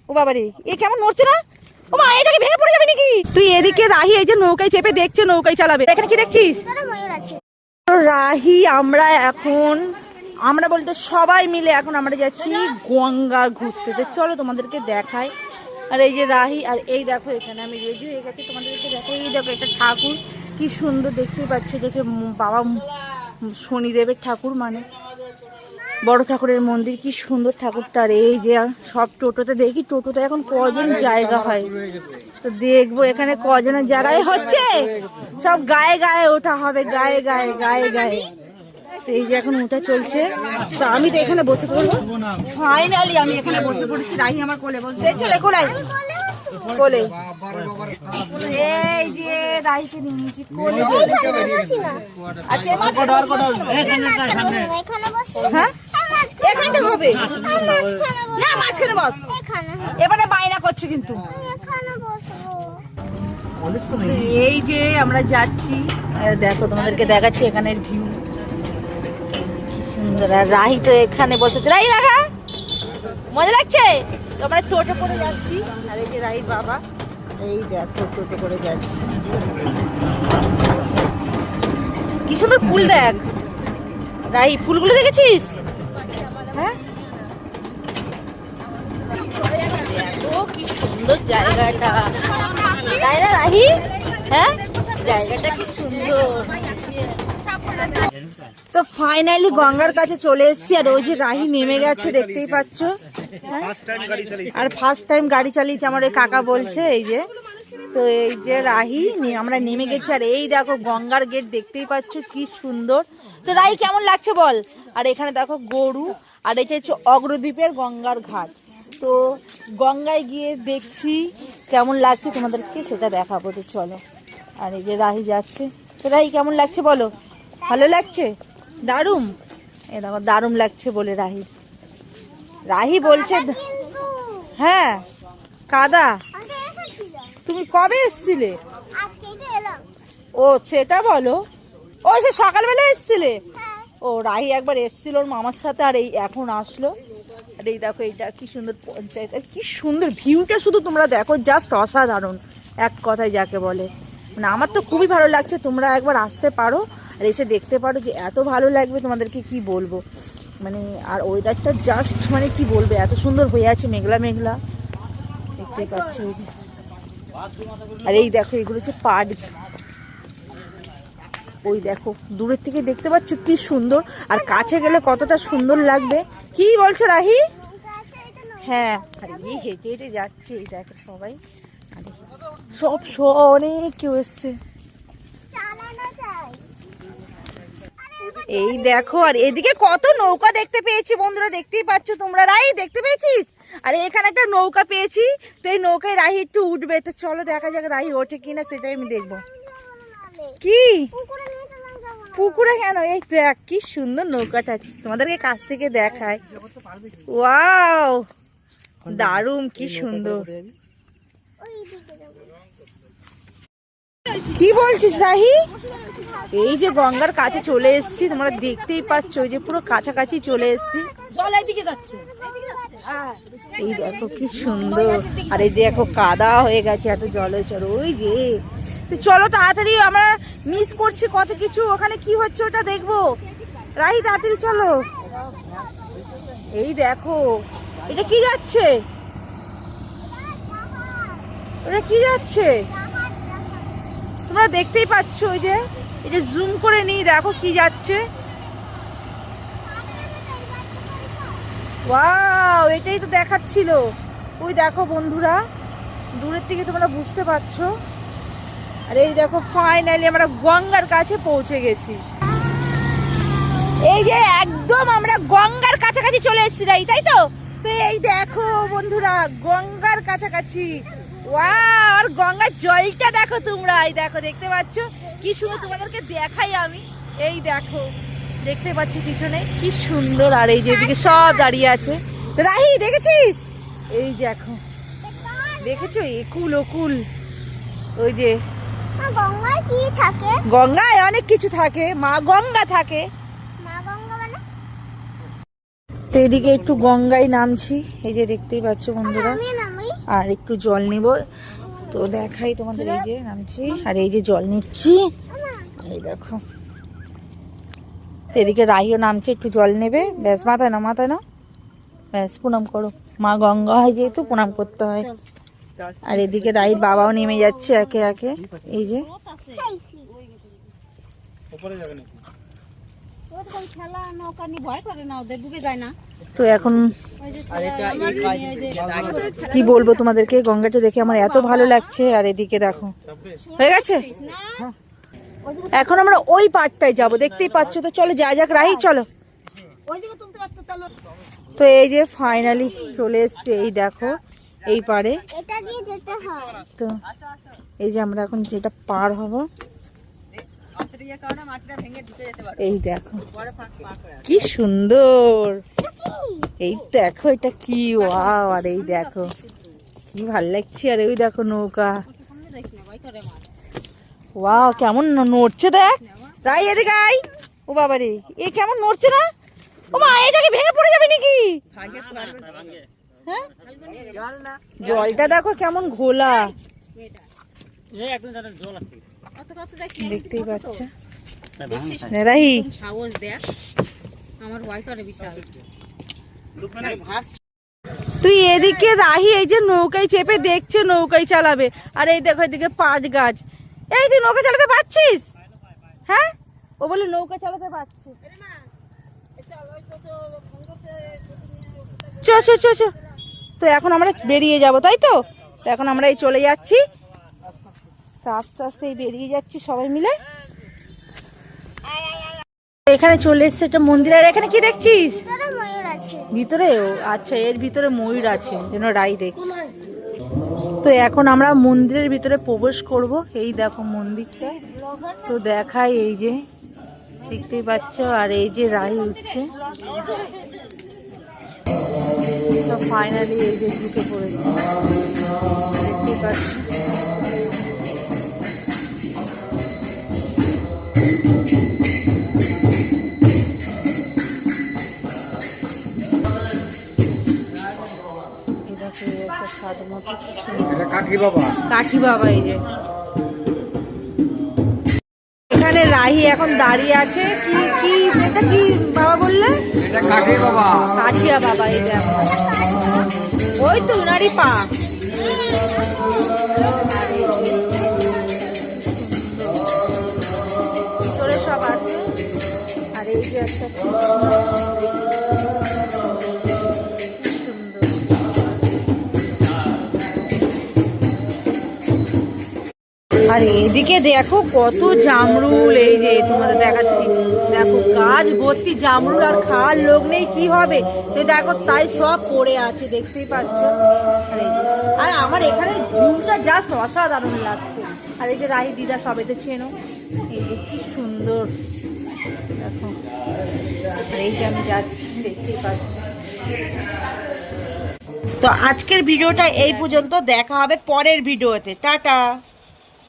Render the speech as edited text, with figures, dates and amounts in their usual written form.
ও বাবারে, এ কেমন নড়ছে না? ও মা, এটাকে ভেঙে পড়ে যাবে নাকি? তুই এদিকে রাহি এই যে নৌকায় চেপে দেখছে, নৌকায় চালাবে। এখানে কি দেখছিস? রাহি আমরা বলতে সবাই মিলে এখন আমরা যাচ্ছি গঙ্গা ঘুরতে। চলো তোমাদেরকে দেখাই। আর এই যে রাহি, আর এই দেখো এখানে আমি রেডি হয়ে গেছি, তোমাদেরকে দেখাই। এই দেখো একটা ঠাকুর, কি সুন্দর দেখতেই পাচ্ছ, যে বাবা শনিদেবের ঠাকুর, মানে বড় ঠাকুরের মন্দির। কি সুন্দর ঠাকুরটা। আর এই যে সব টোটোতে দেখি, টোটোতে এখন কজন জায়গা হয়, তো দেখবো এখানে কজনের জায়গায় হচ্ছে। সব গায়ে গায়ে ওঠা হবে, গায়ে গায়ে গায়ে গায়ে। এই যে এখন ওটা চলছে, তো আমি তো এখানে বসে পড়বো। ফাইনালি আমি এখানে বসে পড়েছি, রাহি আমার কোলে বসবে। চলে কোলে কোলে, এই যে রাহিকে নিয়েছি কোলে। হ্যাঁ এখানে হবে না, মাঝখানে বস। এবারে বাইনা করছে কিন্তু। এই যে আমরা যাচ্ছি, দেখো তোমাদেরকে দেখাচ্ছি এখানের ভিউ কি সুন্দর। আর রাহি তো এখানে বসেছে। রাহি দেখা মজা লাগছে তো। আমরা টোটো করে যাচ্ছি, আর এই যে রাহির বাবা, এই দেখো টোটো করে যাচ্ছি। কি সুন্দর ফুল দেখ রাহি, ফুলগুলো দেখেছিস? হ্যাঁ ও কি সুন্দর জায়গাটা, তাই না রাহি? হ্যাঁ জায়গাটা কি সুন্দর। তো ফাইনালি গঙ্গার কাছে চলে এসেছি, আর ওই যে রাহি নেমে গেছে, দেখতেই পাচ্ছ। আর ফার্স্ট টাইম গাড়ি চালিয়েছে আমার ওই কাকা বলছে। এই যে, তো এই যে রাহি আমরা নেমে গেছি, আর এই দেখো গঙ্গার গেট দেখতেই পাচ্ছ কি সুন্দর। তো রাহি কেমন লাগছে বল? আর এখানে দেখো গরু, আর এটা হচ্ছে অগ্রদ্বীপের গঙ্গার ঘাট। তো গঙ্গায় গিয়ে দেখছি কেমন লাগছে তোমাদেরকে, সেটা দেখাবো। তো চলো। আর এই যে রাহি যাচ্ছে। তো রাহি কেমন লাগছে বলো? ভালো লাগছে? দারুণ। এ দেখো দারুণ লাগছে বলে রাহি বলছে। হ্যাঁ কাদা। তুমি কবে এসছিলে? ও সেটা বলো। ও সে সকালবেলা এসছিলে? ও রাহি একবার এসছিল ওর মামার সাথে, আর এই এখন আসলো। আর এই দেখো এইটা কি সুন্দর পঞ্চায়েত, আর কি সুন্দর ভিউটা শুধু তোমরা দেখো, জাস্ট অসাধারণ এক কথায় যাকে বলে। মানে আমার তো খুবই ভালো লাগছে। তোমরা একবার আসতে পারো আর এসে দেখতে পারো, যে এত ভালো লাগবে তোমাদেরকে কি বলবো। মানে আর ওয়েদারটা জাস্ট মানে কি বলবে, এত সুন্দর হয়ে আছে, মেঘলা মেঘলা দেখতে পাচ্ছ। আর এই দেখো এগুলো হচ্ছে পাট। ওই দেখো দূরের থেকে দেখতে পাচ্ছ কি সুন্দর, আর কাছে গেলে কতটা সুন্দর লাগবে। কি বলছো রাহি? হ্যাঁ আর এই হেঁটে হেঁটে যাচ্ছে, এই দেখো সবাই, সব অনেক কেউ এসছে। এই দেখো, আর এদিকে কত নৌকা দেখতে পেয়েছি বন্ধুরা, দেখতেই পাচ্ছ তোমরা। রাহি দেখতে পেয়েছিস? আর এখানে একটা নৌকা পেয়েছি, তো এই নৌকায় রাহি একটু উঠবে। তো চলো দেখা যাক রাহি ওঠে কিনা, সেটাই আমি দেখবো। কি পুকুরে কেন? এই দেখ কি সুন্দর নৌকাটা, তোমাদেরকে কাছ থেকে দেখায়। ওয়াও দারুণ, কি সুন্দর। কি বলছিস রাহি? এই যে গঙ্গার কাছে চলে এসেছি, তোমরা দেখতেই পাচ্ছ, ওই যে পুরো কাছাকাছি চলে এসেছি। এই দেখো কি সুন্দর, আর এই দেখো কাদা হয়ে গেছে, এত জলচর। ওই যে চলো তাড়াতাড়ি, আমরা মিস করছি কত কিছু। ওখানে কি হচ্ছে ওটা দেখবো। রাহি তাড়াতাড়ি চলো। এই দেখো এটা কি যাচ্ছে, ওটা কি যাচ্ছে তোমরা দেখতেই পাচ্ছ। ওই যে এটা জুম করে নিই, দেখো কি যাচ্ছে। ওয়াও এটাই তো দেখাচ্ছিল। ওই দেখো বন্ধুরা, দূরের থেকে তোমরা বুঝতে পারছো। আর এই দেখো ফাইনালি আমরা গঙ্গার কাছে পৌঁছে গেছি। এই যে একদম আমরা গঙ্গার কাছাকাছি চলে এসেছি রাই, তাই তো? তো এই দেখো বন্ধুরা গঙ্গার কাছাকাছি। ওয়াও, আর গঙ্গার জলটা দেখো তোমরা, এই দেখো দেখতে পাচ্ছ কি সুন্দর। তোমাদেরকে দেখাই আমি, এই দেখো দেখতে পাচ্ছ পিছনে কি সুন্দর। আর এই যে এদিকে সব দাঁড়িয়ে আছে। রাহি দেখেছিস? এই দেখো দেখেছো একুল ওকুল। ওই যে গঙ্গায় কি থাকে? গঙ্গায় অনেক কিছু থাকে, মা গঙ্গা থাকে। মা গঙ্গা মানে? তো এদিকে একটু গঙ্গায় নামছি, এই যে দেখতেই পাচ্ছ বন্ধুরা। আমি নামি আর একটু জল নিব। তো দেখাই তোমাদের, এই যে নামছি আর এই যে জল নিচ্ছি, এই দেখো। এদিকে রাহিও নামছে, একটু জল নেবে, ব্যাস। মাথায় না, মাথায় না, ব্যাস। প্রণাম করো, মা গঙ্গা হয় যেহেতু প্রণাম করতে হয়। আর এদিকে রাহির বাবাও নেমে যাচ্ছে একে একে, এই যে। তো এখন কি বলবো তোমাদেরকে, গঙ্গাটা দেখে আমার এত ভালো লাগছে। আর এদিকে দেখো, হয়ে গেছে। এখন আমরা ওই পাড়টায় যাব, দেখতেই পাচ্ছ। তো চলো যা যাক, রাহি চলো। তো এই যে ফাইনালি চলে এসছে, এই দেখো এই পারে। এটা দিয়ে যেতে হয়। তো এই যে আমরা এখন যেটা পার হব, এই দেখো কি সুন্দর। এই দেখো এটা কি ওয়াও, আর এই দেখো কি ভাল লাগছে। আর ওই দেখো নৌকা, ওয়াও কেমন নড়ছে দেখ। রাই এদিকে আয়। ও বাবা রে, এ কেমন নড়ছে না। ও মা, এটাকে ভেঙে পড়ে যাবে নাকি? হ্যাঁ, জলটা দেখো কেমন ঘোলা, দেখতেই পাচ্ছ। রাহি তুই এদিকে, রাহি এই যে নৌকায় চেপে দেখছে, নৌকায় চালাবে। আর এই দেখো এদিকে পাঁচ গাছ। এই তুই নৌকা চালাতে পারছিস? হ্যাঁ, ও বলে নৌকা চালাতে পারছিস। চ চ চ চ। তো এখন আমরা বেরিয়ে যাব, তাই তো? তো এখন আমরা এই চলে যাচ্ছি, তো আস্তে আস্তে বেরিয়ে যাচ্ছি সবাই মিলে। এখানে চলে এসছে একটা মন্দির। আর এখানে কি দেখছিস? ভিতরে? আচ্ছা, এর ভিতরে ময়ূর আছে, যেন রাই দেখছি। তো এখন আমরা মন্দিরের ভিতরে প্রবেশ করব। এই দেখো মন্দিরটা, তো দেখাই, এই যে দেখতেই পাচ্ছ। আর এই যে রাই উঠছে, তো ফাইনালি এই যে ঢুকে পড়েছে, দেখতেই পাচ্ছ। কাঠি বাবা, এই যে এখানে রাহি এখন দাঁড়িয়ে আছে। কি কি এটা কি বাবা বললে? এটা কাঠি বাবা। কাঠিয়া বাবা, এই দেখো ওই তো উনারই পা। ভিতরে সব আছে। আর এই যে একটা আর এদিকে দেখো কত জামরুল, এই যে তোমাদের দেখাচ্ছি। দেখো গাছ ভর্তি জামরুল, আর খাওয়ার লোক নেই, কি হবে? তো দেখো তাই সব পড়ে আছে, দেখতেই পাচ্ছ। আর আমার এখানে ভিউটা জাস্ট অসাধারণ লাগছে। আর এই যে রাহি দিদা সব এতে চেনো, এই যে কি সুন্দর দেখো। আর এই যে আমি যাচ্ছি, দেখতেই পাচ্ছ। তো আজকের ভিডিওটা এই পর্যন্ত, দেখা হবে পরের ভিডিওতে। টাটা।